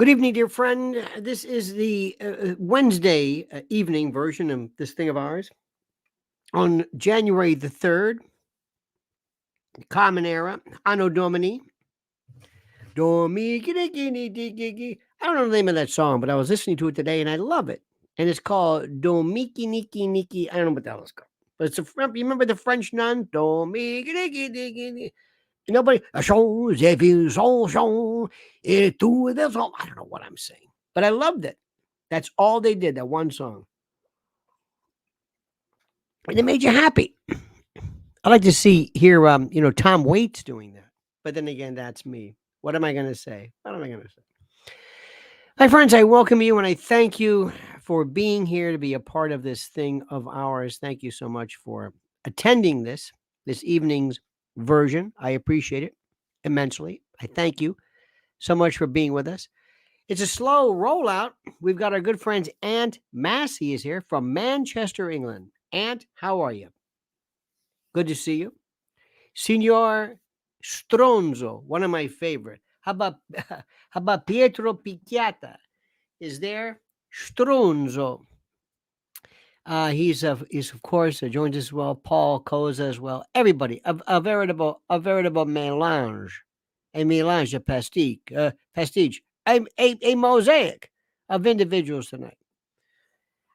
Good evening, dear friend. This is the Wednesday evening version of this thing of ours. On January the 3rd, Common Era, Anno Domini. I don't know the name of that song, but I was listening to it today and I love it. And it's called Domiki Niki Niki. I don't know what the hell it's called. But it's you remember the French nun? Domiki Niki Niki Niki. Nobody. I don't know what I'm saying, but I loved it. That's all they did, that one song. And it made you happy. I like to hear Tom Waits doing that. But then again, that's me. What am I going to say? What am I going to say? Hi, friends. I welcome you and I thank you for being here to be a part of this thing of ours. Thank you so much for attending this evening's version. I appreciate it immensely. I thank you so much for being with us. It's a slow rollout. We've got our good friends Aunt Massey is here from Manchester, England. Aunt, how are you? Good to see you. Signor Stronzo, one of my favorite. How about Pietro Picchiata? Is there? Stronzo. He's of course joins us as well. Paul Koza as well. Everybody, a veritable mélange, a mélange, a pastiche, a mosaic of individuals tonight.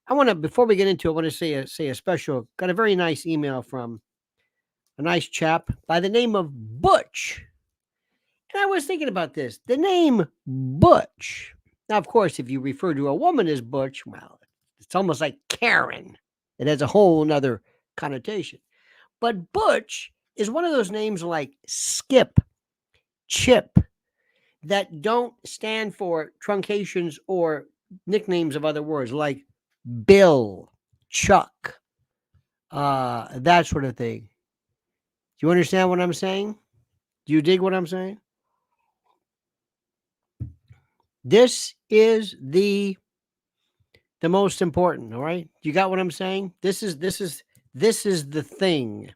I want to, before we get into it, I want to say a special. Got a very nice email from a nice chap by the name of Butch. And I was thinking about this. The name Butch. Now, of course, if you refer to a woman as Butch, well, it's almost like Karen. It has a whole nother connotation. But Butch is one of those names like Skip, Chip, that don't stand for truncations or nicknames of other words like Bill, Chuck, that sort of thing. Do you understand what I'm saying? Do you dig what I'm saying? This is the most important, all right? You got what I'm saying? This is the thing.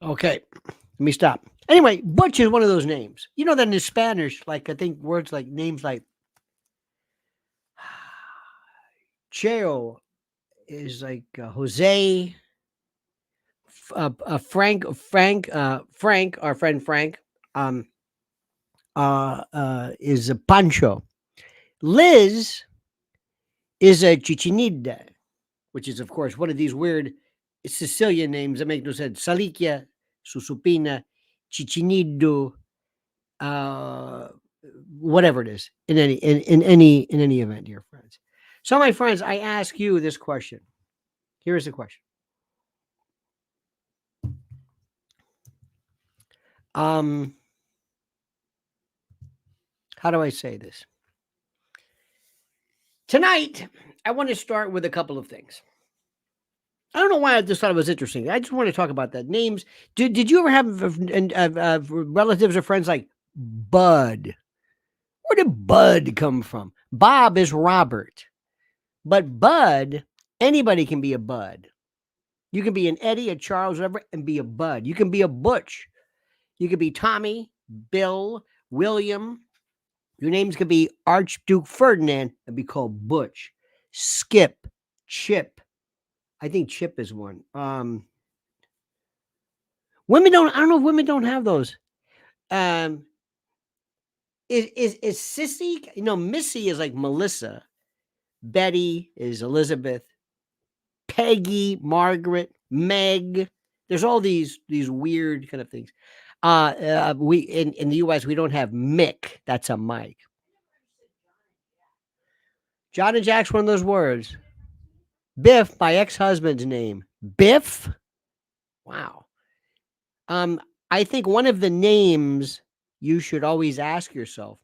Okay, let me stop. Anyway, Butch is one of those names. You know that in Spanish, like I think words like names like Cheo is like Jose, Frank, our friend Frank, is a Pancho. Liz is a Chichinida, which is, of course, one of these weird Sicilian names that make no sense. Salikia, Susupina, Chichinido, whatever it is. In any event, dear friends. So, my friends, I ask you this question. Here is the question. How do I say this? Tonight, I want to start with a couple of things. I don't know why I just thought it was interesting. I just want to talk about that. Names. Did you ever have relatives or friends like Bud? Where did Bud come from? Bob is Robert. But Bud, anybody can be a Bud. You can be an Eddie, a Charles, whatever, and be a Bud. You can be a Butch. You could be Tommy, Bill, William. Your names could be Archduke Ferdinand and be called Butch. Skip, Chip. I think Chip is one. Women don't. I don't know if women don't have those. Is Sissy? Missy is like Melissa. Betty is Elizabeth. Peggy, Margaret, Meg. There's all these weird kind of things. We in the U.S. we don't have Mick. That's a Mike. John and Jack's one of those words. Biff, my ex-husband's name. Biff? Wow. I think one of the names you should always ask yourself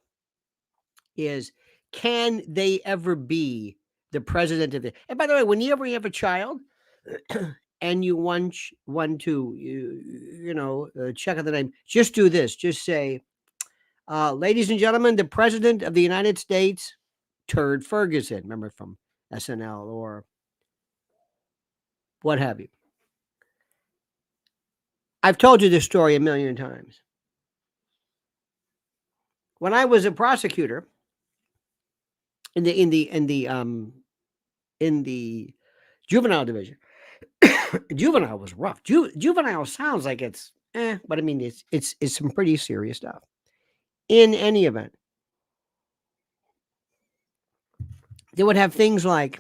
is, can they ever be the president of it? And by the way, when you ever have a child, and you want to check out the name, just do this. Just say, ladies and gentlemen, the President of the United States, Turd Ferguson. Remember from SNL or what have you. I've told you this story a million times. When I was a prosecutor in the juvenile division, juvenile was rough. Juvenile sounds like it's but I mean it's some pretty serious stuff. In any event, they would have things like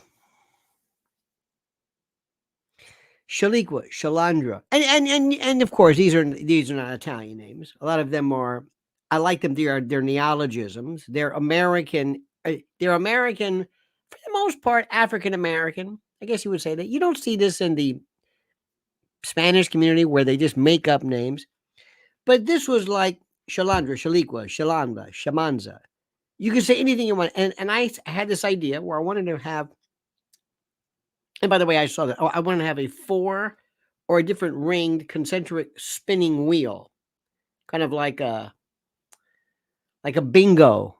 Shaliqua, Shalandra, and of course these are not Italian names. A lot of them are. I like them. They're neologisms. They're American. They're American for the most part. African American. I guess you would say that. You don't see this in the Spanish community where they just make up names, but this was like Shalandra, Shaliqua, Shalanda, Shamanza. You can say anything you want, and I had this idea where I wanted to have. And by the way, I saw that. Oh, I want to have a 4 or a different ringed concentric spinning wheel, kind of like a bingo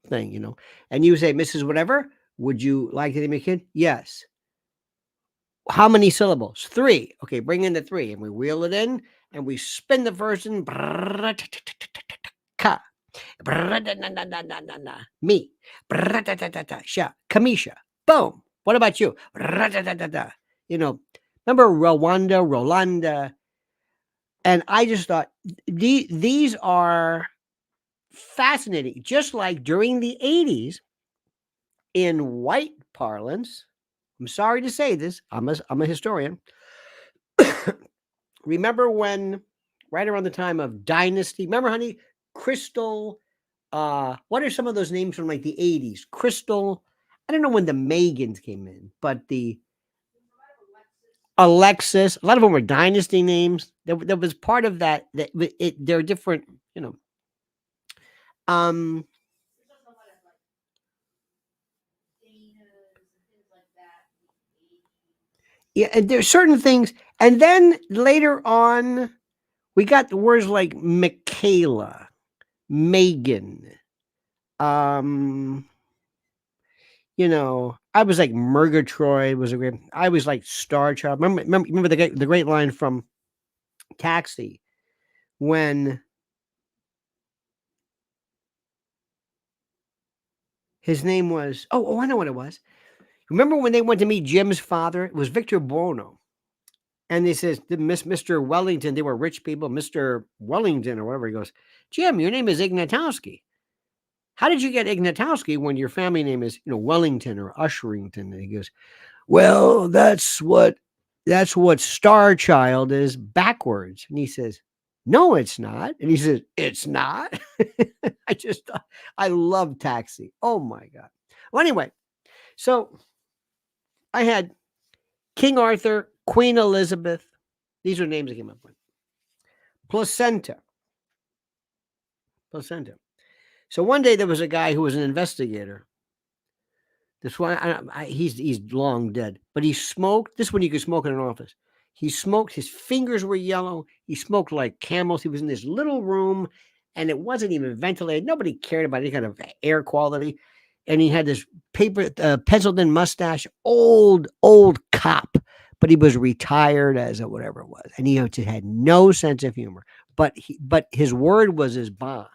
thing, And you say, Mrs. Whatever, would you like to name a kid? Yes. How many syllables? 3. Okay, bring in the 3, and we wheel it in, and we spin the first one. Ka. Me. Sha. Kamisha. Boom. What about you? Remember Rwanda, Rolanda? And I just thought these are fascinating. Just like during the 80s, in white parlance, I'm sorry to say this, I'm a historian. Remember when, right around the time of Dynasty, remember, honey, Crystal, what are some of those names from like the 80s? Crystal, I don't know when the Megans came in, but the Alexis, a lot of them were dynasty names. There was part of that they're different, yeah, and there's certain things, and then later on, we got the words like Michaela, Megan. I was like Murgatroyd was a great. I was like Star Child. Remember the great line from Taxi when his name was. Oh, I know what it was. Remember when they went to meet Jim's father? It was Victor Buono, and they says, Mr. Wellington. They were rich people, Mr. Wellington or whatever. He goes, Jim, your name is Ignatowski. How did you get Ignatowski when your family name is, Wellington or Usherington? And he goes, well, that's what Star Child is backwards. And he says, no, it's not. And he says, it's not. I love Taxi. Oh my God. Well, anyway, so I had King Arthur, Queen Elizabeth. These are names I came up with. Placenta. So one day there was a guy who was an investigator. This one, he's long dead, but he smoked. This one you could smoke in an office. He smoked. His fingers were yellow. He smoked like camels. He was in this little room, and it wasn't even ventilated. Nobody cared about any kind of air quality. And he had this penciled in mustache, old cop, but he was retired as a whatever it was, and he had no sense of humor. But his word was his bond.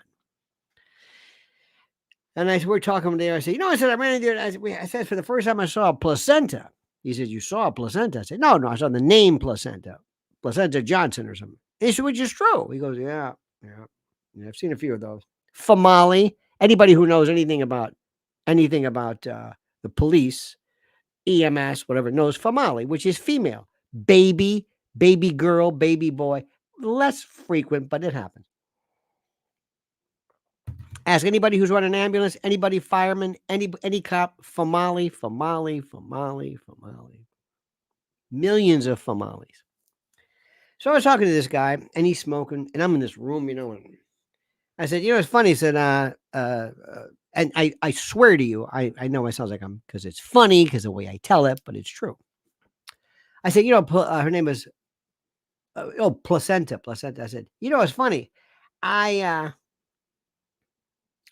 And we're talking there. I said, I ran into it. I said, for the first time I saw a placenta. He said, you saw a placenta? I said, no, I saw the name placenta Johnson or something. He said, which is true. He goes, yeah, I've seen a few of those. Famali. Anybody who knows anything about the police, EMS, whatever, knows famali, which is female. Baby girl, baby boy. Less frequent, but it happens. Ask anybody who's running an ambulance, anybody fireman, any cop, famali. Millions of famales. So I was talking to this guy, and he's smoking, and I'm in this room, and I said, it's funny. He said, and I swear to you, I know it sounds like because it's funny, because the way I tell it, but it's true. I said, her name is Placenta. Placenta. I said, it's funny. I'm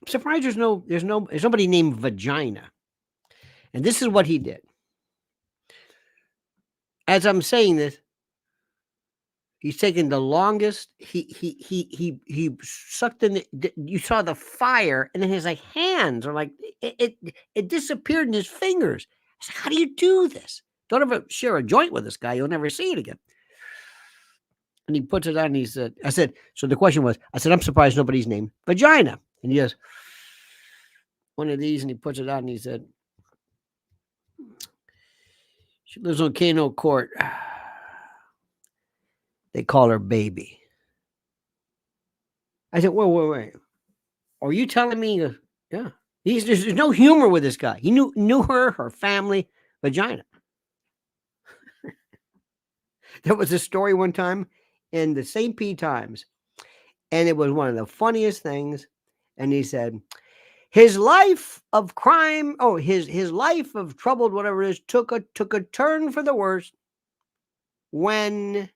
surprised there's nobody named Vagina. And this is what he did. As I'm saying this, he's taking the longest. He sucked in. You saw the fire, and then his hands are like it disappeared in his fingers. I said, "How do you do this? Don't ever share a joint with this guy. You'll never see it again." And he puts it on. And he said, "I said." So the question was, I said, "I'm surprised nobody's named Vagina." And he goes, "One of these," and he puts it on. And he said, "She lives on Kano Court. They call her Baby." I said, wait. Are you telling me? He goes, yeah. There's no humor with this guy. He knew her family, Vagina. There was a story one time in the St. P. Times, and it was one of the funniest things. And he said, his life of crime, his life of troubled, whatever it is, took a turn for the worse when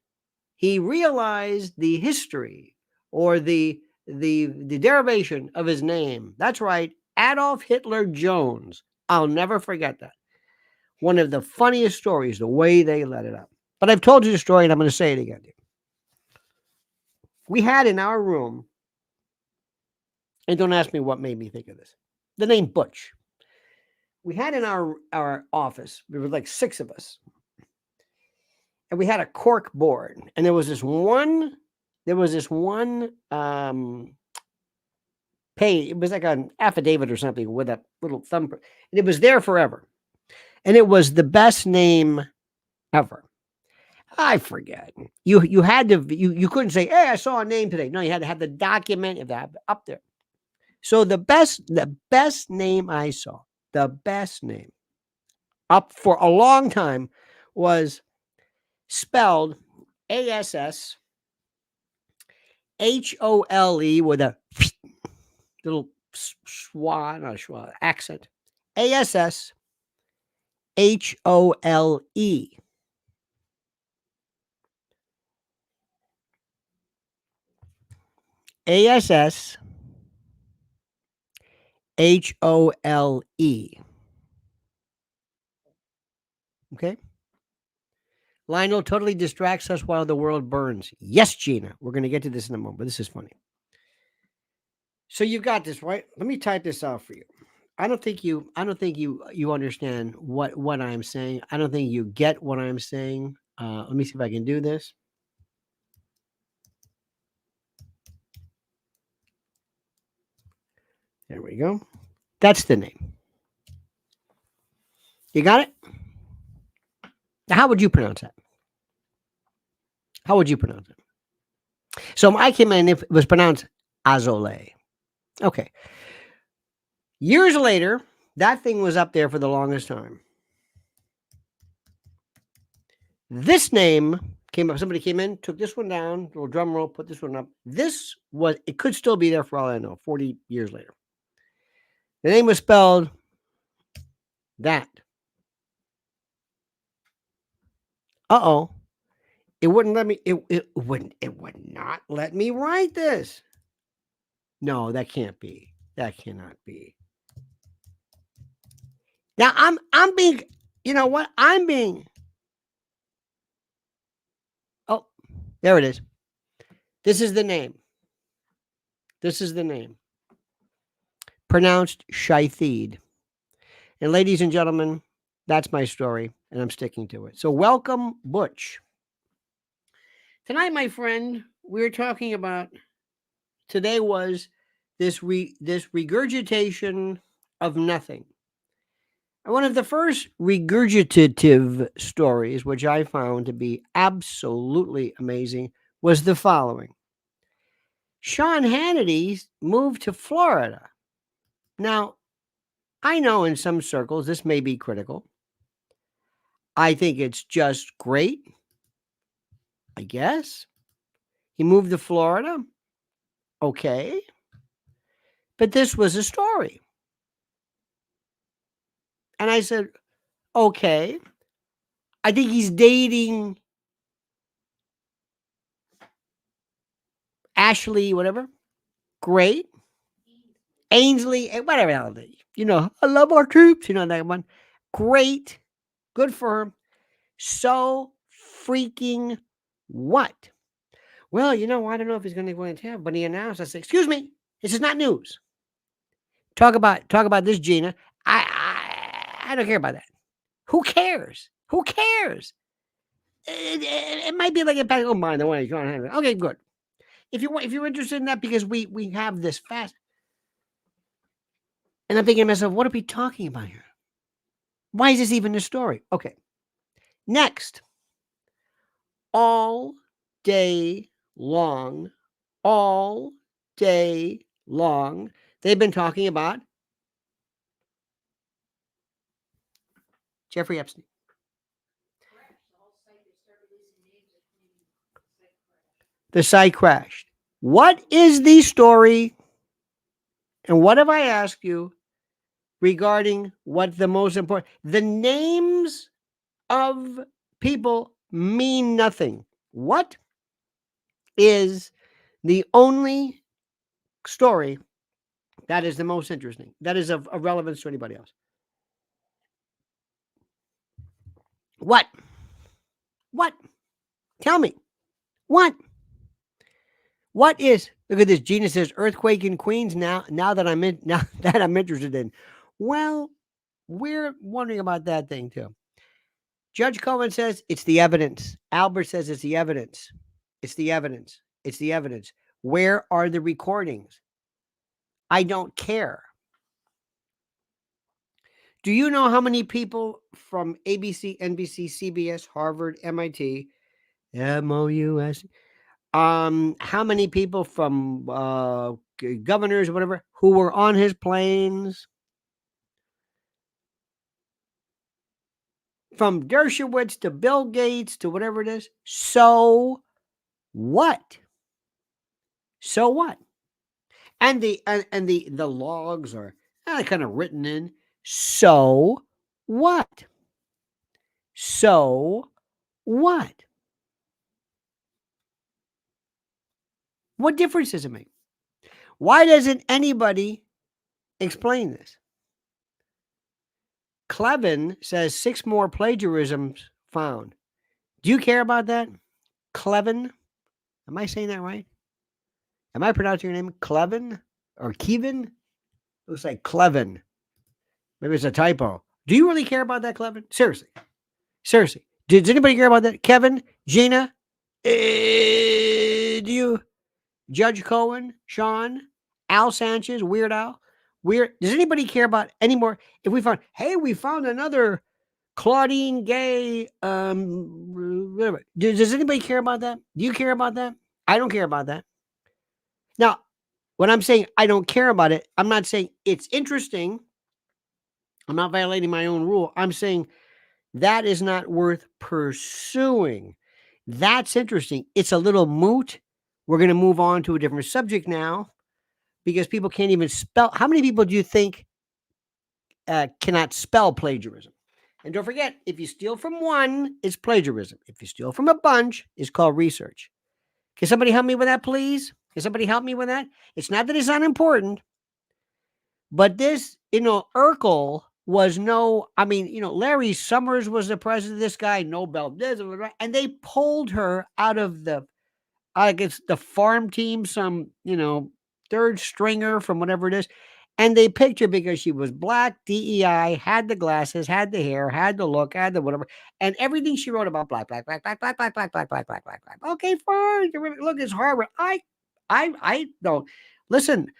he realized the history or the derivation of his name. That's right, Adolf Hitler Jones. I'll never forget that. One of the funniest stories, the way they let it up. But I've told you the story, and I'm going to say it again. We had in our room, and don't ask me what made me think of this, the name Butch. We had in our office, there were like 6 of us, and we had a cork board, and there was this one page. It was like an affidavit or something with a little thumbprint, and it was there forever. And it was the best name ever. I forget. You had to, you couldn't say, hey, I saw a name today. No, you had to have the document of that up there. So the best name I saw, the best name up for a long time was spelled ASSHOLE with a little accent. ASSHOLE. ASSHOLE. Okay. Lionel totally distracts us while the world burns. Yes, Gina. We're going to get to this in a moment, but this is funny. So you've got this, right? Let me type this out for you. I don't think you understand what I'm saying. I don't think you get what I'm saying. Let me see if I can do this. There we go. That's the name. You got it? Now, how would you pronounce that? How would you pronounce it? So I came in, if it was pronounced Azole. Okay. Years later, that thing was up there for the longest time. This name came up. Somebody came in, took this one down, little drum roll, put this one up. It could still be there for all I know, 40 years later. The name was spelled that. It wouldn't let me, it would not let me write this. No, that can't be. That cannot be. Now I'm being, you know what? I'm being. Oh, there it is. This is the name. This is the name. Pronounced Shaithid. And ladies and gentlemen, that's my story, and I'm sticking to it. So welcome, Butch. Tonight, my friend, we're talking about, today was this regurgitation of nothing. And one of the first regurgitative stories, which I found to be absolutely amazing, was the following. Sean Hannity moved to Florida. Now, I know in some circles this may be critical. I think it's just great, I guess. He moved to Florida. Okay. But this was a story. And I said, okay. I think he's dating Ashley, whatever. Great. Ainsley, whatever the hell it is. You know, I love our troops. You know that one. Great. Good for him. So freaking what? Well, you know, I don't know if he's going to go into town, but he announced. I said, "Excuse me, this is not news. Talk about this, Gina. I don't care about that. Who cares? Who cares? It might be like a back of mind the way you're trying to handle it. Okay, good. If you're interested in that, because we have this fast, and I'm thinking to myself, what are we talking about here? Why is this even a story? Okay, next, all day long, they've been talking about Jeffrey Epstein. The site crashed. What is the story? And what have I asked you regarding what the most important? The names of people mean nothing. What is the only story that is the most interesting, that is of relevance to anybody else? What? Tell me. What is? Look at this. Gina says earthquake in Queens. Now that I'm interested in. Well, we're wondering about that thing too. Judge Cohen says it's the evidence. Albert says it's the evidence. It's the evidence. It's the evidence. Where are the recordings? I don't care. Do you know how many people from ABC, NBC, CBS, Harvard, MIT, MOUS, how many people from governors or whatever who were on his planes? From Dershowitz to Bill Gates to whatever it is. So what? So what? And the logs are kind of written in. So what? So what? What difference does it make? Why doesn't anybody explain this? Clevin says 6 more plagiarisms found. Do you care about that? Clevin? Am I saying that right? Am I pronouncing your name Clevin or Kevin? Looks like Clevin. Maybe it's a typo. Do you really care about that, Clevin? Seriously. Does anybody care about that? Kevin? Gina? Do you? Judge Cohen? Sean? Al Sanchez? Weird Al? Does anybody care about any more? If we found another Claudine Gay, whatever. Does anybody care about that? Do you care about that? I don't care about that. Now, when I'm saying I don't care about it, I'm not saying it's interesting. I'm not violating my own rule. I'm saying that is not worth pursuing. That's interesting. It's a little moot. We're going to move on to a different subject now because people can't even spell. How many people do you think cannot spell plagiarism? And don't forget, if you steal from one, it's plagiarism. If you steal from a bunch, it's called research. Can somebody help me with that, please? Can somebody help me with that? It's not that it's unimportant, but this, Urkel was Larry Summers was the president of this guy, Nobel, and they pulled her out of the farm team, some, third stringer from whatever it is. And they picked her because she was black, DEI, had the glasses, had the hair, had the look, had the whatever, and everything she wrote about black. Okay, fine. Look, it's Harvard. I don't listen.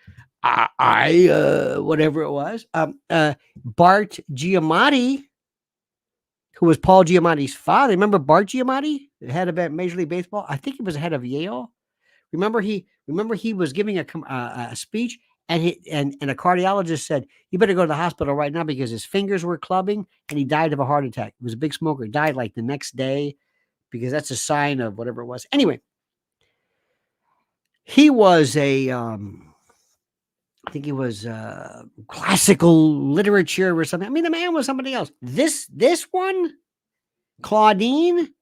I whatever it was. Bart Giamatti, who was Paul Giamatti's father. Remember Bart Giamatti, the head of Major League Baseball? I think he was the head of Yale. Remember he was giving a speech. And a cardiologist said, you better go to the hospital right now because his fingers were clubbing and he died of a heart attack. He was a big smoker. He died like the next day because that's a sign of whatever it was. Anyway, he was I think he was classical literature or something. I mean, the man was somebody else. This one, Claudine,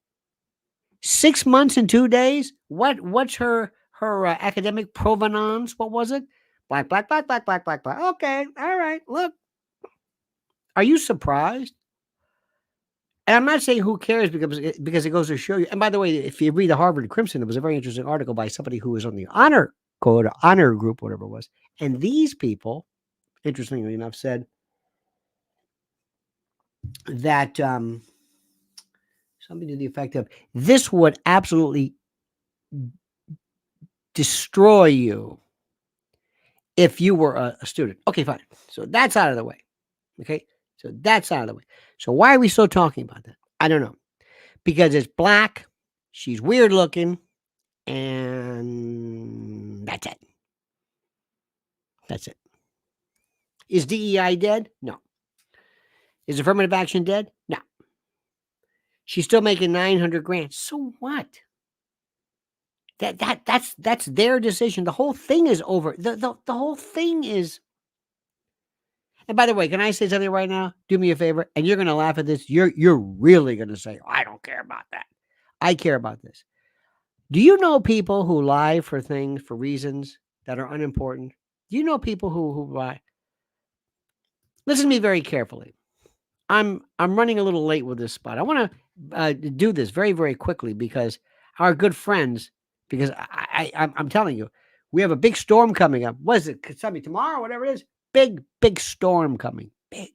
6 months and 2 days. What's her academic provenance? What was it? Black, black, black, black, black, black, black. Okay, all right. Look, are you surprised? And I'm not saying who cares because it goes to show you. And by the way, if you read the Harvard Crimson, it was a very interesting article by somebody who was on the honor code, honor group, whatever it was. And these people, interestingly enough, said that something to the effect of this would absolutely destroy you if you were a student. Okay, fine. So that's out of the way. Okay, so that's out of the way. So why are we still talking about that? I don't know. Because it's black, she's weird looking, and that's it. That's it. Is DEI dead? No. Is affirmative action dead? No. She's still making 900 grand. So what? That's their decision. The whole thing is over. The whole thing is. And by the way, can I say something right now? Do me a favor, and you're going to laugh at this. You're really going to say, I don't care about that. I care about this. Do you know people who lie for things, for reasons that are unimportant? Do you know people who lie? Listen to me very carefully. I'm running a little late with this spot. I want to do this very, very quickly because our good friends, because I'm telling you, we have a big storm coming up. What is it? Tomorrow, whatever it is. Big storm coming. Big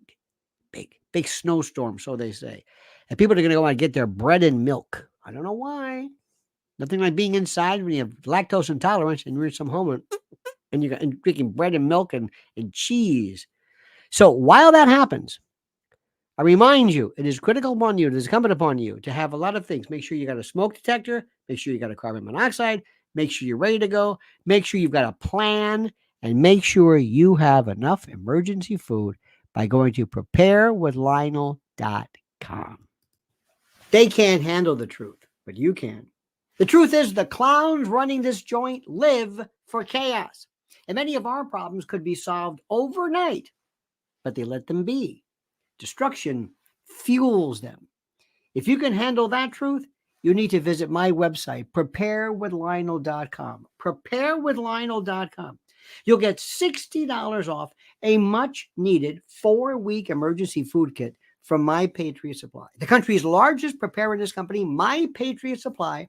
snowstorm, so they say. And people are going to go out and get their bread and milk. I don't know why. Nothing like being inside when you have lactose intolerance and you're in some home and you're drinking bread and milk and cheese. So while that happens, I remind you, it is critical upon you, it is incumbent upon you to have a lot of things. Make sure you got a smoke detector. Make sure you got a carbon monoxide. Make sure you're ready to go. Make sure you've got a plan. And make sure you have enough emergency food by going to preparewithlionel.com. They can't handle the truth, but you can. The truth is the clowns running this joint live for chaos. And many of our problems could be solved overnight, but they let them be. Destruction fuels them. If you can handle that truth, you need to visit my website, preparewithlionel.com. Preparewithlionel.com. You'll get $60 off a much-needed 4-week emergency food kit from My Patriot Supply. The country's largest preparedness company, My Patriot Supply,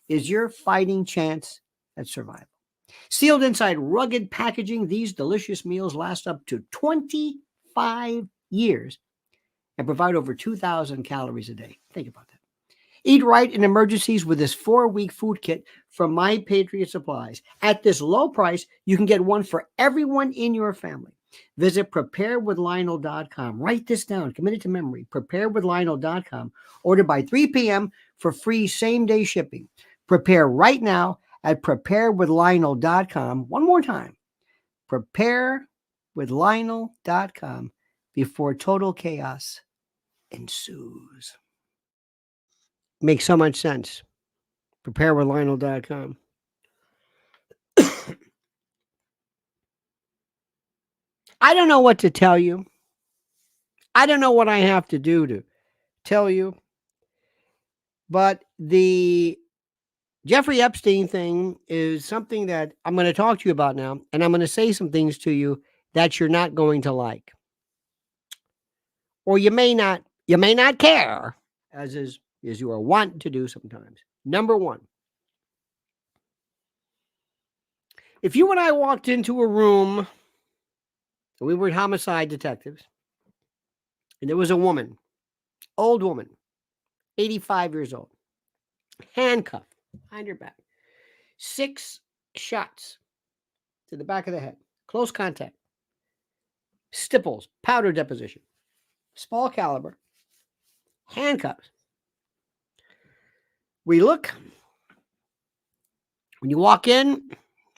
is your fighting chance at survival. Sealed inside rugged packaging, these delicious meals last up to 25 years and provide over 2,000 calories a day. Think about that. Eat right in emergencies with this 4-week food kit from My Patriot Supplies. At this low price, you can get one for everyone in your family. Visit preparewithlionel.com. Write this down. Commit it to memory. Preparewithlionel.com. Order by 3 p.m. for free same-day shipping. Prepare right now at preparewithlionel.com. One more time. Preparewithlionel.com before total chaos ensues. Makes so much sense. Preparewithlionel.com. I don't know what to tell you. I don't know what I have to do to tell you. But the Jeffrey Epstein thing is something that I'm going to talk to you about now. And I'm going to say some things to you that you're not going to like. Or you may not care, as you are wont to do sometimes. Number one, if you and I walked into a room, and we were homicide detectives, and there was a woman, old woman, 85 years old, handcuffed behind her back, 6 shots to the back of the head, close contact, stipples, powder deposition, small caliber, handcuffs. We look, when you walk in,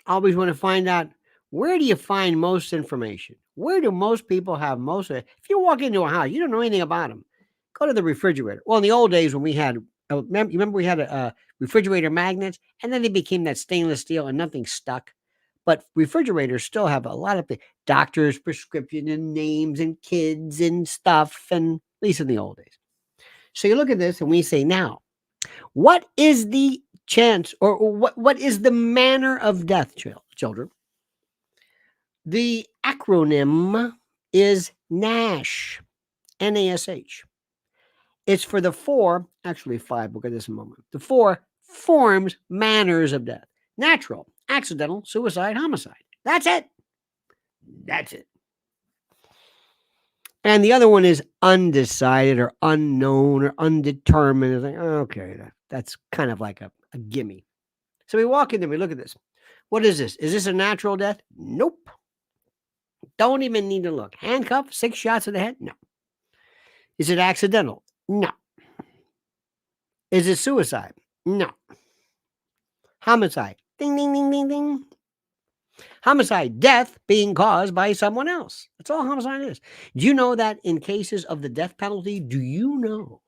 always want to find out, where do you find most information? Where do most people have most of it? If you walk into a house, you don't know anything about them, go to the refrigerator. Well, in the old days when we had, remember we had a refrigerator magnets, and then they became that stainless steel and nothing stuck. But refrigerators still have a lot of doctors' prescription and names and kids and stuff, and at least in the old days. So you look at this and we say, now, what is the chance or what is the manner of death, children? The acronym is NASH, NASH. It's for the four, actually five, we'll get this in a moment. The four forms, manners of death: natural, accidental, suicide, homicide. That's it. That's it. And the other one is undecided or unknown or undetermined. It's like, okay, that's kind of like a gimme. So we walk in there, we look at this. What is this? Is this a natural death? Nope. Don't even need to look. Handcuff, 6 shots to the head? No. Is it accidental? No. Is it suicide? No. Homicide? Ding, ding, ding, ding, ding. Homicide, death being caused by someone else. That's all homicide is. Do you know that in cases of the death penalty, do you know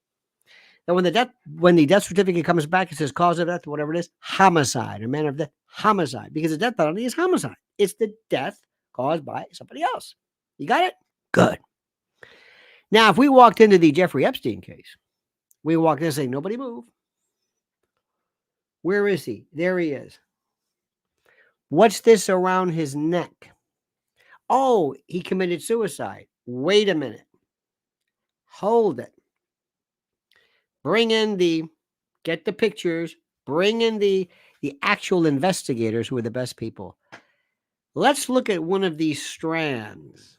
that when the death certificate comes back, it says cause of death, whatever it is, homicide or manner of death, homicide, because the death penalty is homicide. It's the death caused by somebody else. You got it? Good. Now, if we walked into the Jeffrey Epstein case, we walked in and say, nobody move. Where is he? There he is. What's this around his neck? Oh, he committed suicide. Wait a minute. Hold it. Get the pictures, bring in the actual investigators who are the best people. Let's look at one of these strands.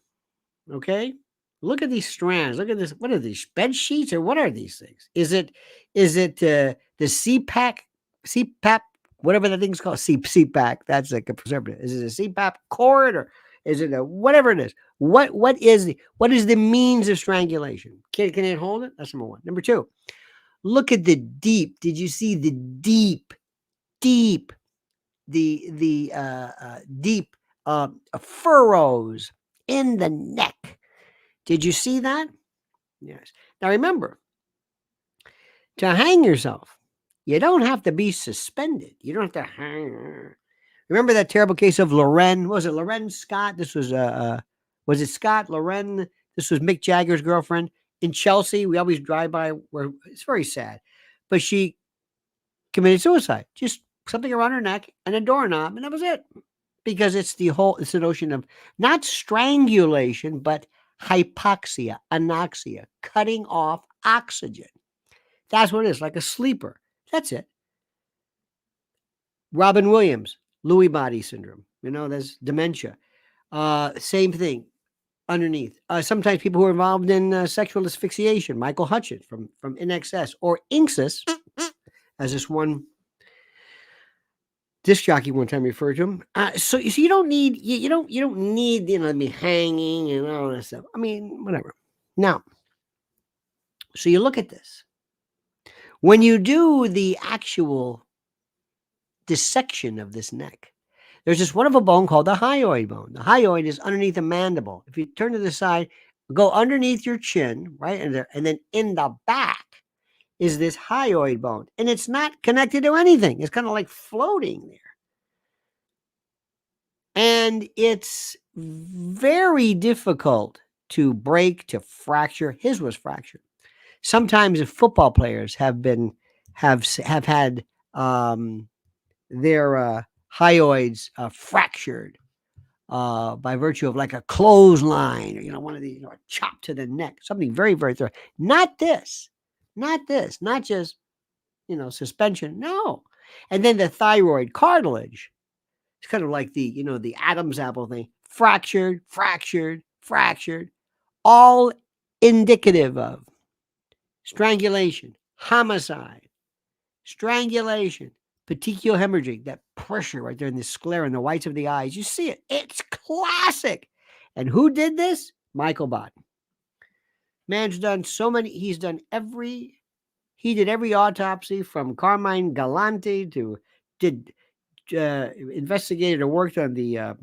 Okay? Look at these strands. Look at this. What are these? Bed sheets or what are these things? Is it the CPAP, whatever that thing's called? CPAP. That's like a preservative. Is it a CPAP cord or is it a whatever it is? What is the means of strangulation? Can it hold it? That's number one. Number two, look at the deep. Did you see the deep furrows in the neck? Did you see that? Yes. Now remember, to hang yourself, you don't have to be suspended. You don't have to hang. Remember that terrible case of Loren? Was it Loren Scott? This was it Scott Loren? This was Mick Jagger's girlfriend in Chelsea. We always drive by where it's very sad, but she committed suicide. Just something around her neck and a doorknob, and that was it. Because it's the notion of not strangulation, but hypoxia, anoxia, cutting off oxygen. That's what it is, like a sleeper. That's it. Robin Williams, Lewy body syndrome. There's dementia. Same thing underneath. Sometimes people who are involved in sexual asphyxiation, Michael Hutchins from INXS, or Inxus, as this one disc jockey one time referred to him. So you don't need you don't need to be hanging and all that stuff. I mean, whatever. Now, so you look at this. When you do the actual dissection of this neck, there's this wonderful bone called the hyoid bone. The hyoid is underneath the mandible. If you turn to the side, go underneath your chin, right, and then in the back is this hyoid bone, and it's not connected to anything. It's kind of like floating there. And it's very difficult to break, to fracture. His was fractured. Sometimes football players have had their hyoids fractured by virtue of like a clothesline or one of these, a chop to the neck, something very, very thorough. Not this, not just suspension. No. And then the thyroid cartilage. It's kind of like the Adam's apple thing. Fractured, all indicative of strangulation, homicide, petechial hemorrhaging, that pressure right there in the sclera in the whites of the eyes. You see it. It's classic. And who did this? Michael Baden. Man's done so many. He did every autopsy from Carmine Galante to investigated or worked on the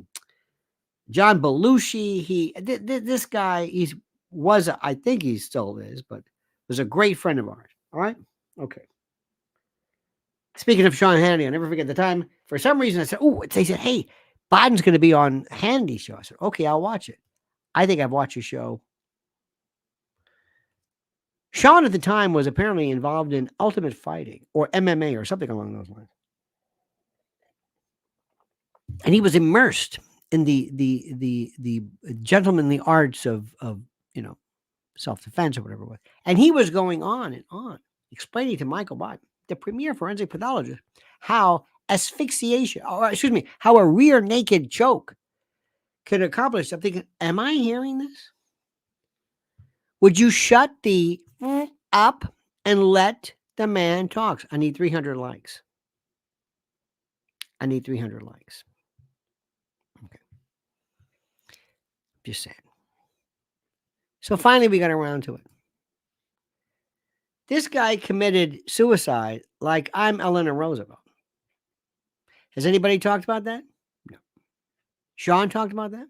John Belushi. This guy, I think he still is, but was a great friend of ours. All right? Okay. Speaking of Sean Hannity, I'll never forget the time. For some reason, I said, they said, hey, Biden's going to be on Hannity's show. I said, okay, I'll watch it. I think I've watched your show Sean at the time was apparently involved in ultimate fighting or MMA or something along those lines. And he was immersed in the gentlemanly arts of self-defense or whatever it was. And he was going on and on, explaining to Michael Biden, the premier forensic pathologist, how asphyxiation, or excuse me, how a rear naked choke could accomplish something. Am I hearing this? Would you shut the up and let the man talk? I need 300 likes. I need 300 likes. Okay. Just saying. So finally we got around to it. This guy committed suicide like I'm Eleanor Roosevelt. Has anybody talked about that? No. Sean talked about that?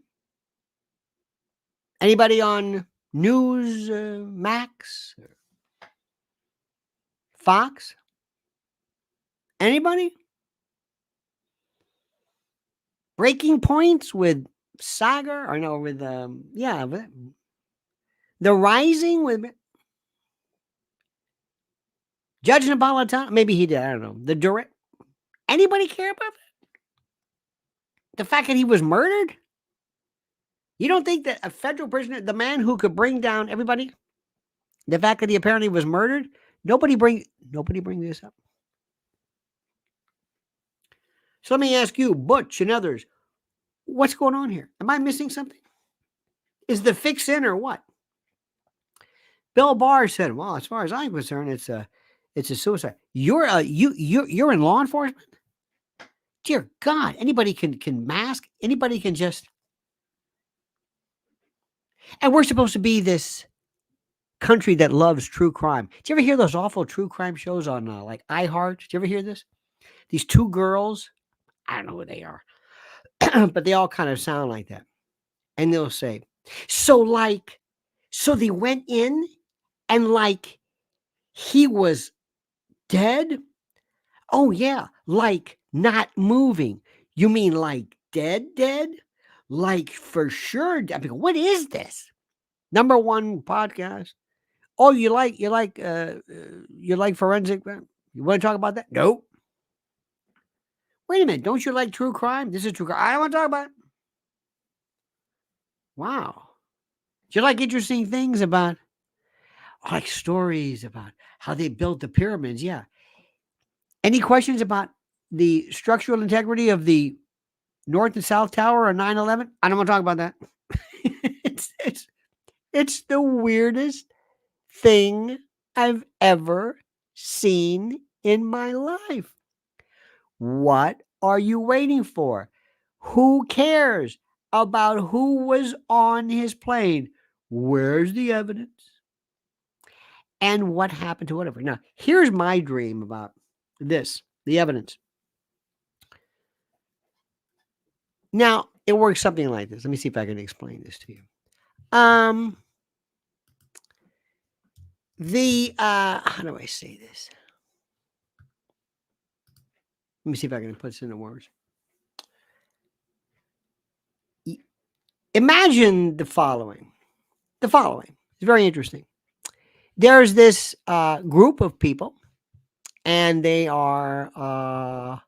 Anybody on News Max? Fox? Anybody? Breaking Points with Sagar? Or no, with, The Rising with Judge Napolitano? Maybe he did. I don't know. The direct. Anybody care about that? The fact that he was murdered? You don't think that a federal prisoner, the man who could bring down everybody, the fact that he apparently was murdered, nobody bring this up. So let me ask you, Butch and others, what's going on here? Am I missing something? Is the fix in or what? Bill Barr said, "Well, as far as I'm concerned, it's a suicide." You're in law enforcement? Dear God, anybody can mask. Anybody can just. And we're supposed to be this country that loves true crime. Do you ever hear those awful true crime shows on like iHeart? Do you ever hear this? These two girls, I don't know who they are, but they all kind of sound like that. And they'll say, so they went in and like he was dead? Oh yeah, like not moving. You mean like dead? Like for sure. I mean, what is this? Number one podcast. Oh, you like forensic? You want to talk about that? Nope. Wait a minute. Don't you like true crime? This is true crime. I don't want to talk about it. Wow. Do you like interesting things about, like stories about how they built the pyramids? Yeah. Any questions about the structural integrity of the North and South Tower on 9/11? I don't want to talk about that. It's the weirdest thing I've ever seen in my life. What are you waiting for? Who cares about who was on his plane? Where's the evidence? And what happened to whatever? Now, here's my dream about this, the evidence. Now, it works something like this. Let me see if I can explain this to you. How do I say this? Let me see if I can put this into words. Imagine the following. The following. It's very interesting. There's this group of people, and they are,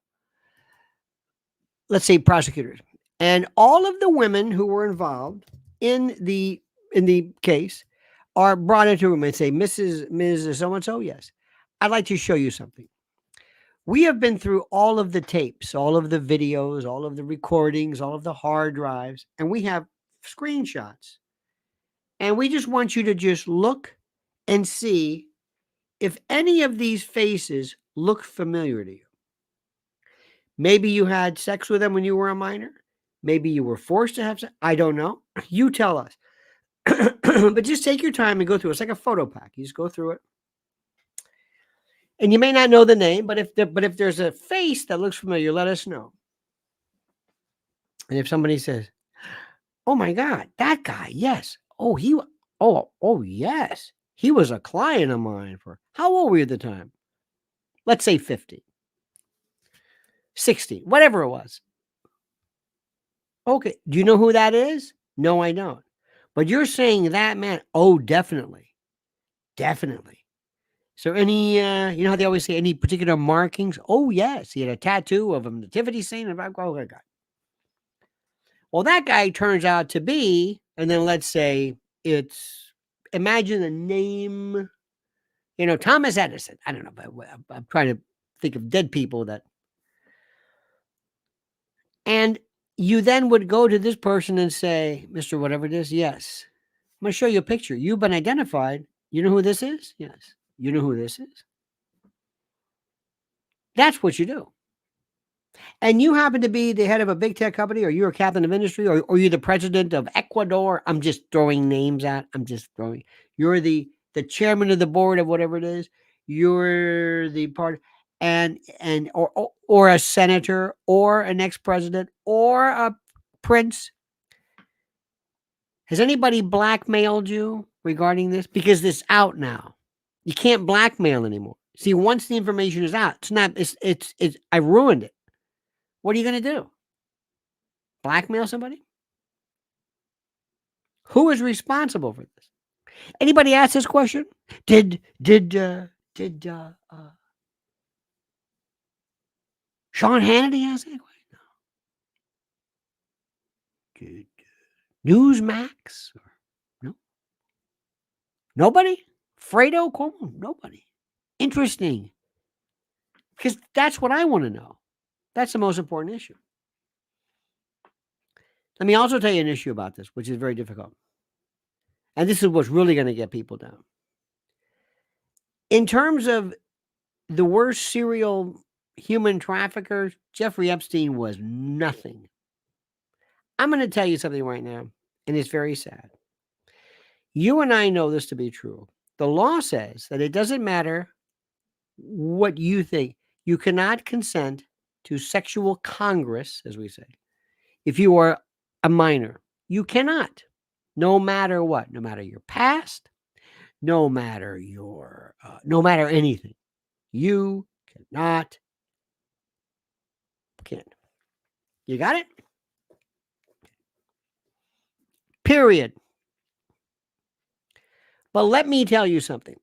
let's say, prosecutors. And all of the women who were involved in the case are brought into a room and say, Ms. So-and-so, yes, I'd like to show you something. We have been through all of the tapes, all of the videos, all of the recordings, all of the hard drives, and we have screenshots. And we just want you to just look and see if any of these faces look familiar to you. Maybe you had sex with them when you were a minor. Maybe you were forced to have sex. I don't know. You tell us. But just take your time and go through it. It's like a photo pack. You just go through it. And you may not know the name, but if there's a face that looks familiar, let us know. And if somebody says, "Oh my God, that guy, yes. Oh, yes. He was a client of mine for," how old were you at the time? Let's say 50, 60, whatever it was. Okay. Do you know who that is? No, I don't. But you're saying that man, oh, definitely. Definitely. So any, you know how they always say any particular markings? Oh, yes. He had a tattoo of a nativity scene. And oh, God. Well, that guy turns out to be, and then let's say it's, imagine the name, Thomas Edison. I don't know, but I'm trying to think of dead people that, and you then would go to this person and say, Mr. Whatever it is, yes, I'm going to show you a picture. You've been identified. You know who this is? Yes. You know who this is? That's what you do. And you happen to be the head of a big tech company, or you're a captain of industry, or you're the president of Ecuador. I'm just throwing names out. You're the chairman of the board of whatever it is. You're the part, or a senator, or an ex-president, or a prince. Has anybody blackmailed you regarding this? Because this out now. You can't blackmail anymore. See, once the information is out, I ruined it. What are you going to do? Blackmail somebody? Who is responsible for this? Anybody ask this question? Did Sean Hannity ask that question? No. Did Newsmax? No. Nobody? Fredo Cuomo? Nobody. Interesting. Because that's what I want to know. That's the most important issue. Let me also tell you an issue about this, which is very difficult. And this is what's really going to get people down. In terms of the worst serial human traffickers, Jeffrey Epstein was nothing. I'm going to tell you something right now, and it's very sad. You and I know this to be true. The law says that it doesn't matter what you think. You cannot consent to sexual congress, as we say, if you are a minor. You cannot, no matter what, no matter your past, no matter anything. You cannot. Can't. You got it? Period. But let me tell you something.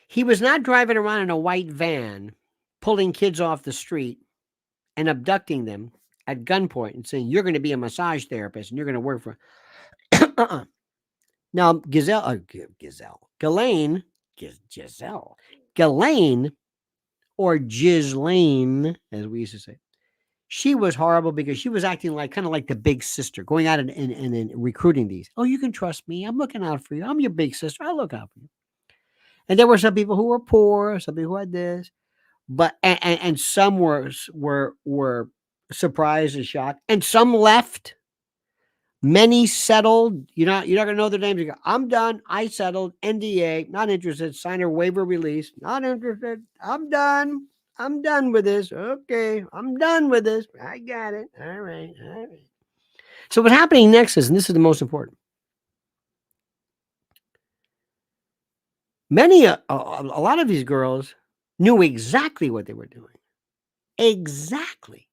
He was not driving around in a white van, pulling kids off the street and abducting them at gunpoint and saying, you're going to be a massage therapist and you're going to work for... Now, Ghislaine, or Ghislaine, as we used to say, she was horrible because she was acting kind of like the big sister, going out and recruiting these. Oh, you can trust me. I'm looking out for you. I'm your big sister. I'll look out for you. And there were some people who were poor, some people who had this, but and some were surprised and shocked, and some left. Many settled. You're not going to know their names. You go, I'm done. I settled. NDA. Not interested. Sign a waiver release. Not interested. I'm done. I'm done with this. Okay. I'm done with this. I got it. All right. So what's happening next is, and this is the most important. A lot of these girls knew exactly what they were doing. Exactly.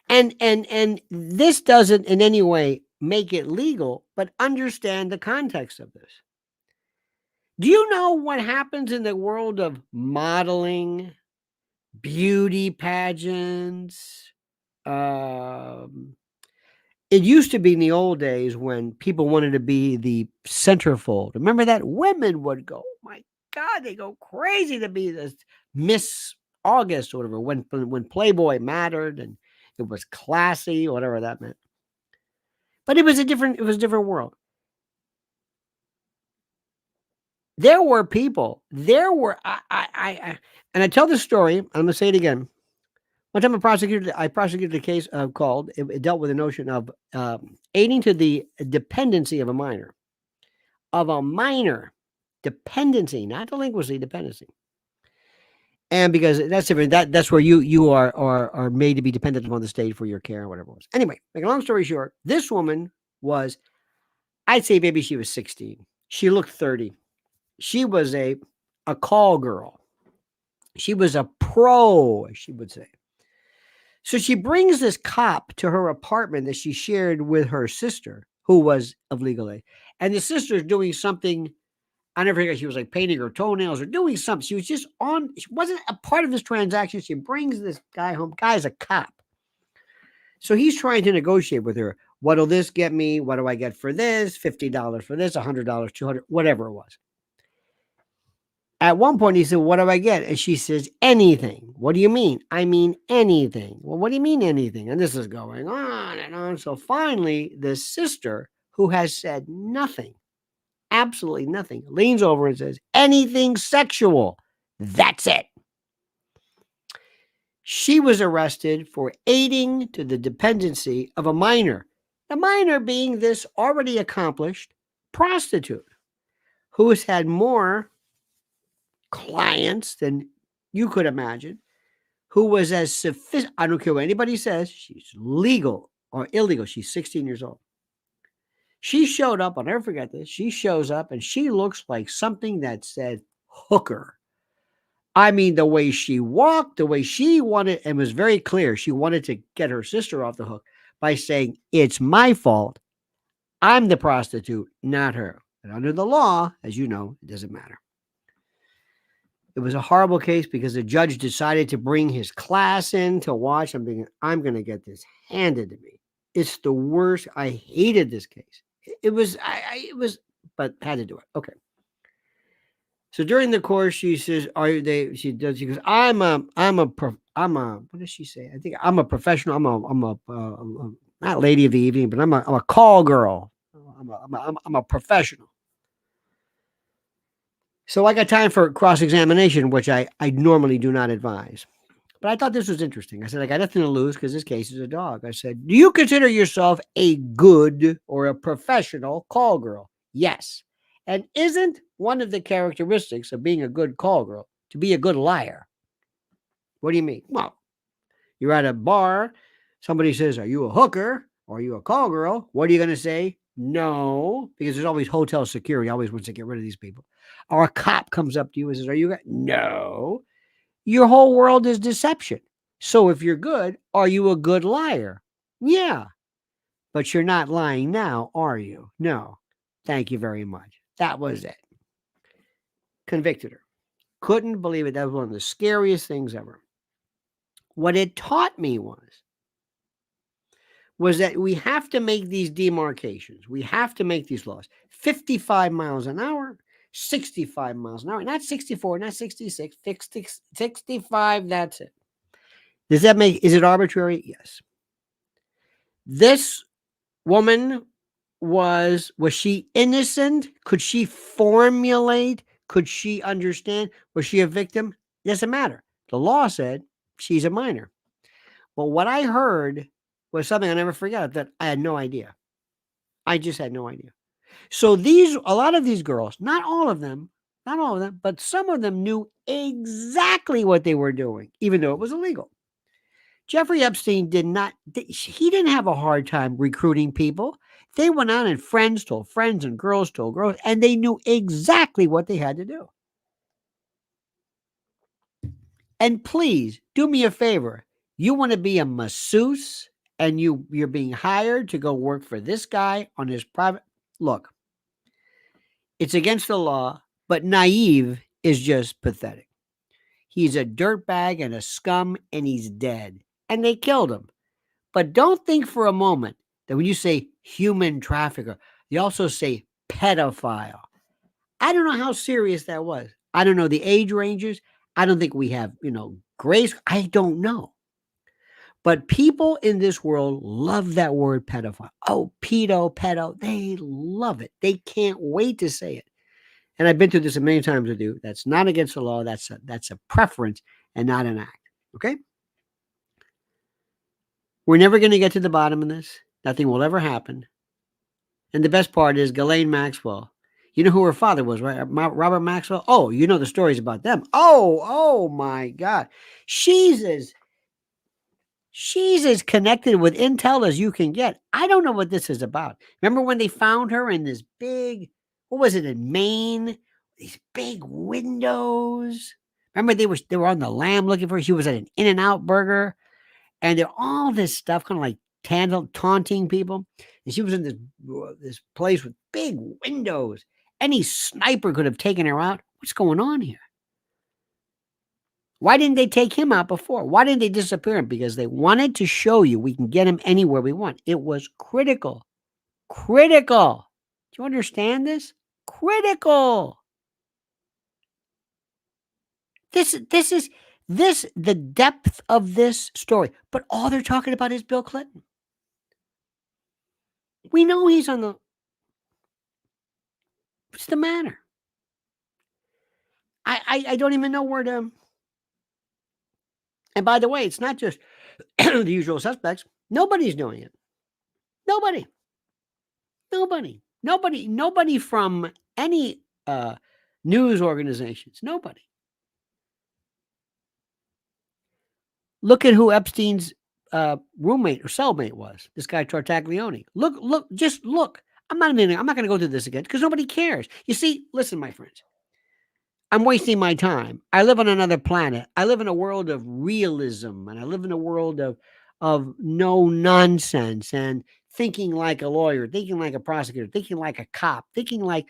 And this doesn't in any way make it legal, but understand the context of this. Do you know what happens in the world of modeling, beauty pageants? It used to be in the old days when people wanted to be the centerfold. Remember that? Women would go, oh my God, they go crazy to be this Miss August or whatever, when Playboy mattered and it was classy, whatever that meant. But it was a different world. There were people, and I tell this story, I'm going to say it again. One time I prosecuted a case called, it dealt with the notion of aiding to the dependency of a minor. Dependency, not delinquency, dependency. And because that's different, that's where you are made to be dependent upon the state for your care or whatever it was. Anyway, make a long story short, this woman was, I'd say maybe she was 16. She looked 30. She was a call girl. She was a pro, she would say. So she brings this cop to her apartment that she shared with her sister, who was of legal age. And the sister's doing something. I never forget. She was like painting her toenails or doing something. She was just on. She wasn't a part of this transaction. She brings this guy home. Guy's a cop. So he's trying to negotiate with her. What'll this get me? What do I get for this? $50 for this, $100, $200, whatever it was. At one point, he said, what do I get? And she says, anything. What do you mean? I mean anything. Well, what do you mean anything? And this is going on and on. So finally, the sister, who has said nothing, absolutely nothing, leans over and says, anything sexual. That's it. She was arrested for aiding to the dependency of a minor. The minor being this already accomplished prostitute who has had more clients than you could imagine, who was as sophisticated. I don't care what anybody says, she's legal or illegal. She's 16 years old. She showed up, I'll never forget this. She shows up and she looks like something that said hooker. I mean, the way she walked, the way she wanted, and was very clear, she wanted to get her sister off the hook by saying, it's my fault. I'm the prostitute, not her. And under the law, as you know, it doesn't matter. It was a horrible case because the judge decided to bring his class in to watch. I'm going to get this handed to me. It's the worst. I hated this case. It was, but had to do it. Okay. So during the course, she says, what does she say? I think I'm a professional. I'm a not lady of the evening, but I'm a call girl. I'm a professional. So I got time for cross-examination, which I normally do not advise. But I thought this was interesting. I said, I got nothing to lose because this case is a dog. I said, do you consider yourself a good or a professional call girl? Yes. And isn't one of the characteristics of being a good call girl to be a good liar? What do you mean? Well, you're at a bar. Somebody says, are you a hooker or are you a call girl? What are you going to say? No, because there's always hotel security. Always wants to get rid of these people. Or a cop comes up to you and says, are you good? No. Your whole world is deception. So if you're good, are you a good liar? Yeah. But you're not lying now, are you? No. Thank you very much. That was it. Convicted her. Couldn't believe it. That was one of the scariest things ever. What it taught me was that we have to make these demarcations. We have to make these laws. 55 miles an hour, 65 miles an hour, not 64, not 66, 65, that's it. Does that is it arbitrary? Yes. This woman was she innocent? Could she formulate? Could she understand? Was she a victim? It doesn't matter. The law said she's a minor. But what I heard was something I never forgot that I had no idea. I just had no idea. So a lot of these girls, not all of them, but some of them knew exactly what they were doing, even though it was illegal. Jeffrey Epstein he didn't have a hard time recruiting people. They went on and friends told friends and girls told girls, and they knew exactly what they had to do. And please do me a favor. You want to be a masseuse and you're being hired to go work for this guy on his private. Look, it's against the law, but naive is just pathetic. He's a dirtbag and a scum and he's dead. And they killed him. But don't think for a moment that when you say human trafficker, you also say pedophile. I don't know how serious that was. I don't know the age ranges. I don't think we have, grace. I don't know. But people in this world love that word pedophile. Oh, pedo. They love it. They can't wait to say it. And I've been through this a million times with you. That's not against the law. That's a preference and not an act. Okay? We're never going to get to the bottom of this. Nothing will ever happen. And the best part is Ghislaine Maxwell. You know who her father was, right? Robert Maxwell. Oh, you know the stories about them. Oh my God. She's as connected with intel as you can get. I don't know what this is about. Remember when they found her in this big, what was it, in Maine? These big windows. Remember they were on the lam looking for her. She was at an In-N-Out burger. And all this stuff, kind of like taunting people. And she was in this place with big windows. Any sniper could have taken her out. What's going on here? Why didn't they take him out before? Why didn't they disappear him? Because they wanted to show you we can get him anywhere we want. It was critical. Critical. Do you understand this? Critical. This is the depth of this story. But all they're talking about is Bill Clinton. We know he's on the. What's the matter? I don't even know where to. And by the way, it's not just the usual suspects. Nobody's doing it. Nobody from any news organizations. Nobody. Look at who Epstein's roommate or cellmate was. This guy Tartaglione. Just look. I'm not going to go through this again because nobody cares. You see, listen, my friends. I'm wasting my time. I live on another planet. I live in a world of realism, and I live in a world of no nonsense and thinking like a lawyer, thinking like a prosecutor, thinking like a cop, thinking like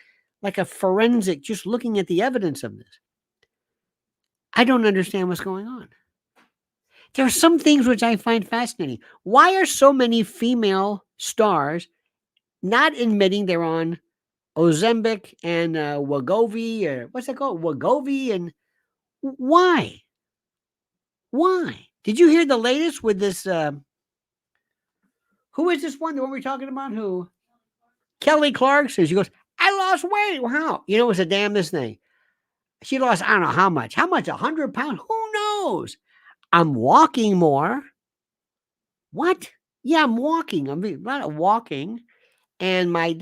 a forensic, just looking at the evidence of this. I don't understand what's going on. There are some things which I find fascinating. Why are so many female stars not admitting they're on Ozempic and Wegovy, or what's that called? Wegovy, and why? Why? Did you hear the latest with this? Who is this one? The one we're talking about? Who? Kelly Clarkson. She goes, I lost weight. Wow. You know what's the damnedest thing? She lost, I don't know how much. How much? 100 pounds? Who knows? I'm walking more. What? Yeah, I'm walking. I'm not walking. And my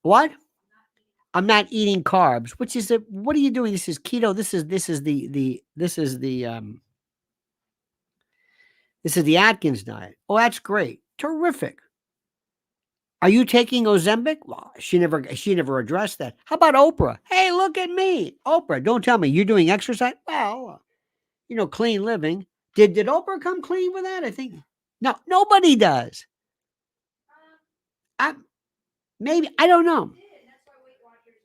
what? I'm not eating carbs, which is what are you doing? This is keto. This is the Atkins diet. Oh, that's great. Terrific. Are you taking Ozempic? Well, she never addressed that. How about Oprah? Hey, look at me. Oprah, don't tell me you're doing exercise. Well, clean living. Did Oprah come clean with that? I think no, nobody does. Maybe I don't know.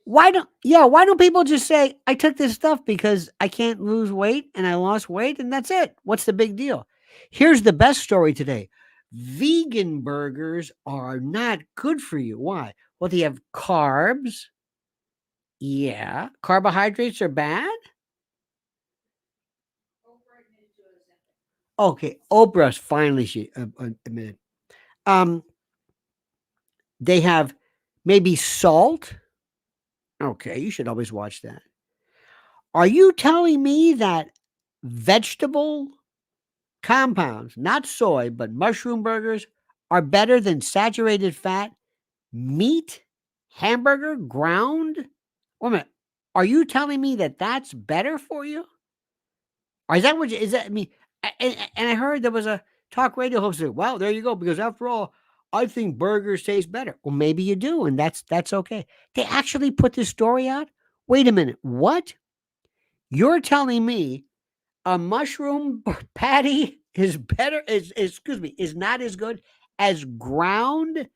Why don't people just say, I took this stuff because I can't lose weight and I lost weight and that's it? What's the big deal? Here's the best story today. Vegan burgers are not good for you. Why? Well, they have carbs. Yeah. Carbohydrates are bad. Okay. Oprah's finally she admitted. They have maybe salt. Okay, you should always watch that. Are you telling me that vegetable compounds, not soy, but mushroom burgers are better than saturated fat meat hamburger ground? Wait a minute. Are you telling me that that's better for you? Or is that what is that? I mean, and I heard there was a talk radio host said, well, there you go, because after all, I think burgers taste better. Well, maybe you do, and that's okay. They actually put this story out? Wait a minute. What? You're telling me a mushroom patty is better, is not as good as ground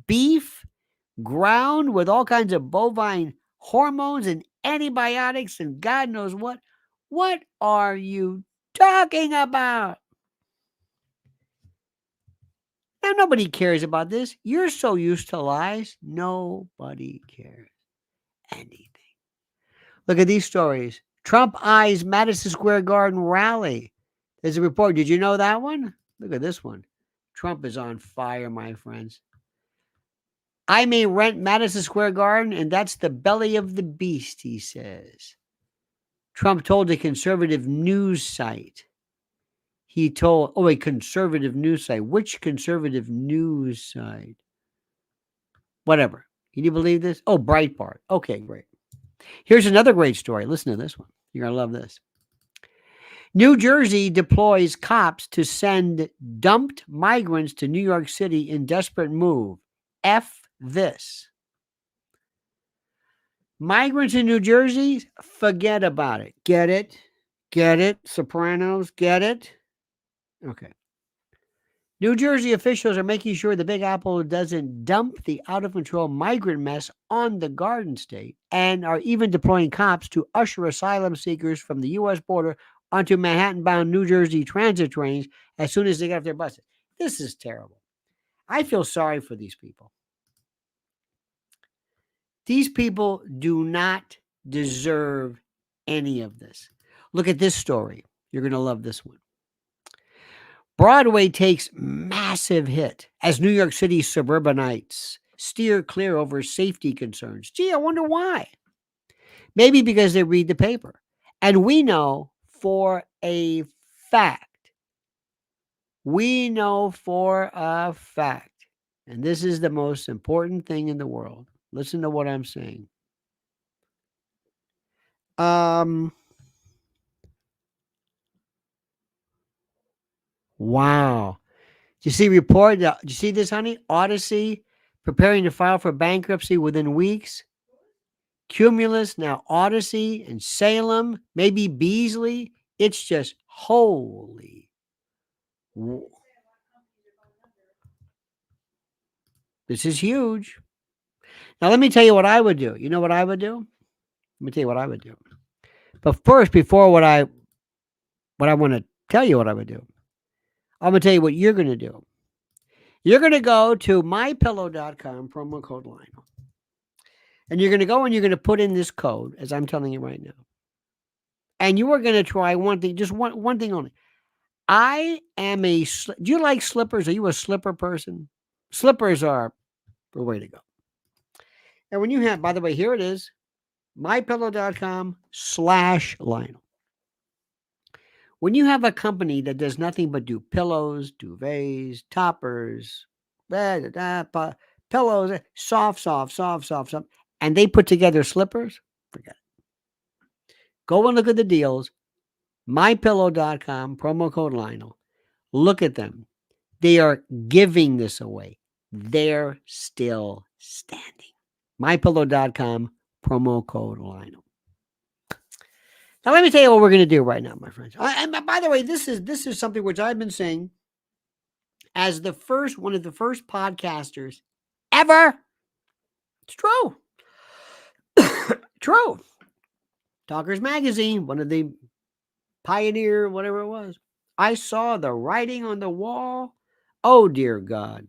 beef, ground with all kinds of bovine hormones and antibiotics and God knows what? What are you talking about? Now, nobody cares about this. You're so used to lies. Nobody cares anything. Look at these stories. Trump eyes Madison Square Garden rally. There's a report. Did you know that one? Look at this one. Trump is on fire, my friends. I may rent Madison Square Garden, and that's the belly of the beast, he says. Trump told a conservative news site. A conservative news site. Which conservative news site? Whatever. Can you believe this? Oh, Breitbart. Okay, great. Here's another great story. Listen to this one. You're going to love this. New Jersey deploys cops to send dumped migrants to New York City in desperate move. F this. Migrants in New Jersey, forget about it. Get it? Get it? Sopranos, get it? Okay. New Jersey officials are making sure the Big Apple doesn't dump the out-of-control migrant mess on the Garden State and are even deploying cops to usher asylum seekers from the U.S. border onto Manhattan-bound New Jersey transit trains as soon as they get off their buses. This is terrible. I feel sorry for these people. These people do not deserve any of this. Look at this story. You're going to love this one. Broadway takes massive hit as New York City suburbanites steer clear over safety concerns. Gee, I wonder why. Maybe because they read the paper. And we know for a fact, and this is the most important thing in the world. Listen to what I'm saying. Wow. Did you see report? Did you see this, honey? Odyssey preparing to file for bankruptcy within weeks. Cumulus, now Odyssey and Salem, maybe Beasley. It's just holy. This is huge. Now, let me tell you what I would do. You know what I would do? Let me tell you what I would do. But first, before what I want to tell you what I would do, I'm going to tell you what you're going to do. You're going to go to mypillow.com, promo code Lionel. And you're going to go and you're going to put in this code, as I'm telling you right now. And you are going to try one thing, just one thing only. I am do you like slippers? Are you a slipper person? Slippers are the way to go. And when you have, by the way, here it is, mypillow.com/Lionel. When you have a company that does nothing but do pillows, duvets, toppers, pillows, soft, and they put together slippers, forget it. Go and look at the deals. mypillow.com, promo code Lionel. Look at them. They are giving this away. They're still standing. mypillow.com, promo code Lionel. Now, let me tell you what we're going to do right now, my friends. And by the way, this is something which I've been saying as one of the first podcasters ever. It's true. True. Talkers Magazine, one of the pioneer, whatever it was. I saw the writing on the wall. Oh, dear God.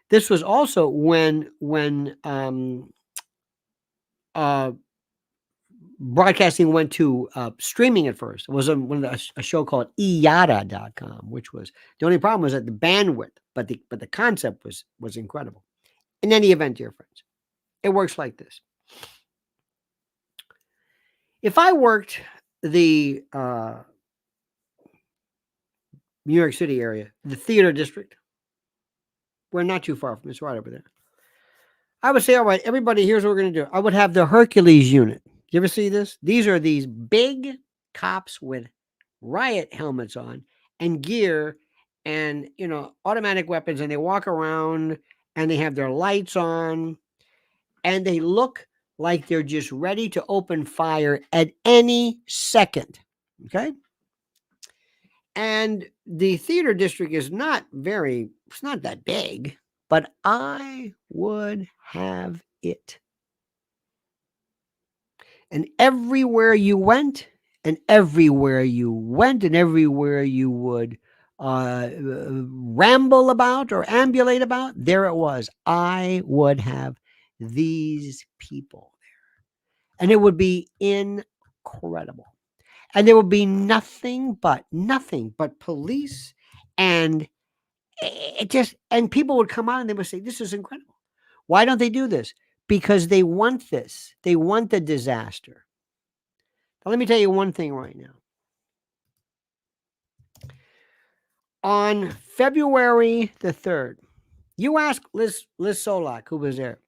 This was also when broadcasting went to streaming at first. It was on a show called iata.com, which was, the only problem was that the bandwidth, but the concept was incredible. In any event, dear friends, it works like this. If I worked the New York City area, the theater district, we're not too far from this, right over there. I would say, all right, everybody, here's what we're going to do. I would have the Hercules unit. You ever see this? These are these big cops with riot helmets on and gear and, automatic weapons. And they walk around and they have their lights on and they look like they're just ready to open fire at any second. Okay. And the theater district is it's not that big, but I would have it. And everywhere you went, and everywhere you would ramble about or ambulate about, there it was. I would have these people there. And it would be incredible. And there would be nothing but police, and and people would come out and they would say, this is incredible. Why don't they do this? Because they want this. They want the disaster. Now, let me tell you one thing right now. On February the 3rd, you ask Liz Solak, who was there.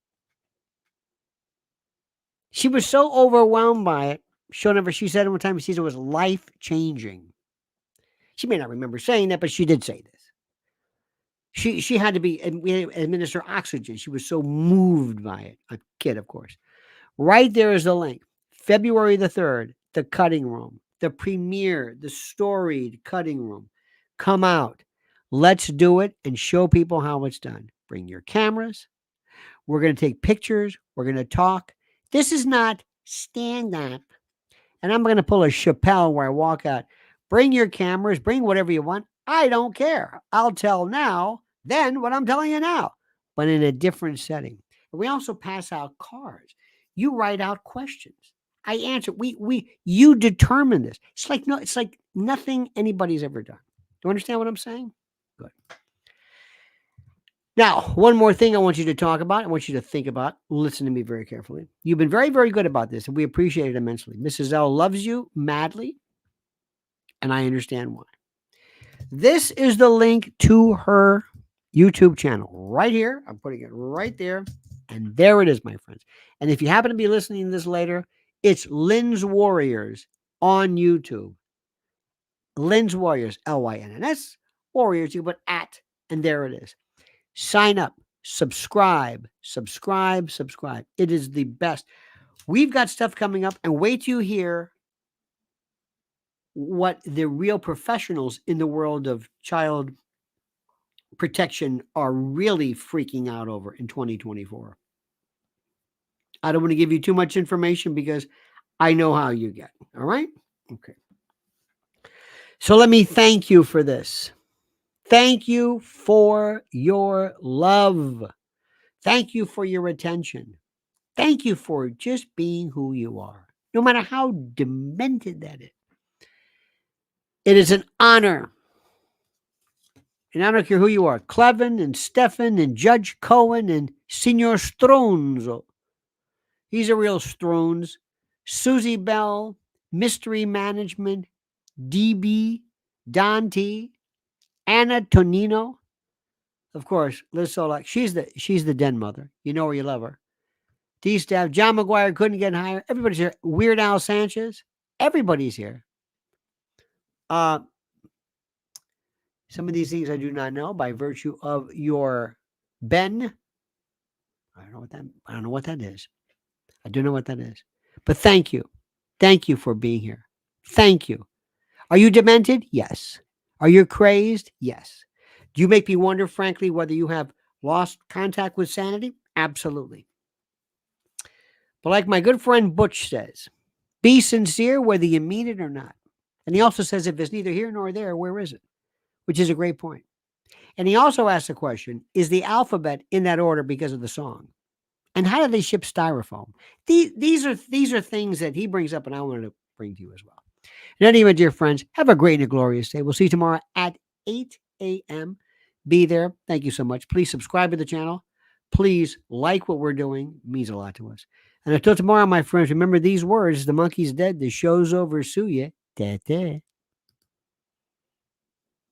She was so overwhelmed by it. She said one time, she said it was life-changing. She may not remember saying that, but she did say this. She had to administer oxygen. She was so moved by it. A kid, of course. Right there is the link. February the 3rd, the cutting room, the premiere, the storied cutting room. Come out. Let's do it and show people how it's done. Bring your cameras. We're going to take pictures. We're going to talk. This is not stand up. And I'm going to pull a Chappelle where I walk out. Bring your cameras. Bring whatever you want. I don't care. I'll tell now, then what I'm telling you now, but in a different setting. We also pass out cards. You write out questions. I answer. You determine this. It's like nothing anybody's ever done. Do you understand what I'm saying? Good. Now, one more thing I want you to talk about. I want you to think about. Listen to me very carefully. You've been very, very good about this, and we appreciate it immensely. Mrs. L loves you madly, and I understand why. This is the link to her YouTube channel right here. I'm putting it right there, and there it is, my friends. And if you happen to be listening to this later, it's Lynn's Warriors on YouTube. Lynn's Warriors, Lyns, Warriors. You put at, and there it is. Sign up, subscribe. It is the best. We've got stuff coming up, and wait till you hear what the real professionals in the world of child protection are really freaking out over in 2024. I don't want to give you too much information because I know how you get. All right? Okay. So let me thank you for this. Thank you for your love. Thank you for your attention. Thank you for just being who you are, no matter how demented that is. It is an honor. And I don't care who you are, Clevin and Stefan and Judge Cohen and Senor Stronzo. He's a real Strones. Susie Bell, Mystery Management, DB, Don T, Anna Tonino. Of course, Liz Solak. She's the den mother. You know her, you love her. D-Staff, John McGuire couldn't get higher. Everybody's here. Weird Al Sanchez. Everybody's here. Some of these things I do not know by virtue of your Ben. I don't know what that is. I do know what that is. But thank you. Thank you for being here. Thank you. Are you demented? Yes. Are you crazed? Yes. Do you make me wonder, frankly, whether you have lost contact with sanity? Absolutely. But like my good friend Butch says, be sincere whether you mean it or not. And he also says, if it's neither here nor there, where is it? Which is a great point. And he also asks the question, is the alphabet in that order because of the song? And how do they ship styrofoam? These are things that he brings up and I wanted to bring to you as well. In any event, dear friends, have a great and a glorious day. We'll see you tomorrow at 8 a.m. Be there. Thank you so much. Please subscribe to the channel. Please like what we're doing. It means a lot to us. And until tomorrow, my friends, remember these words. The monkey's dead. The show's over. Sue ya. Da-da.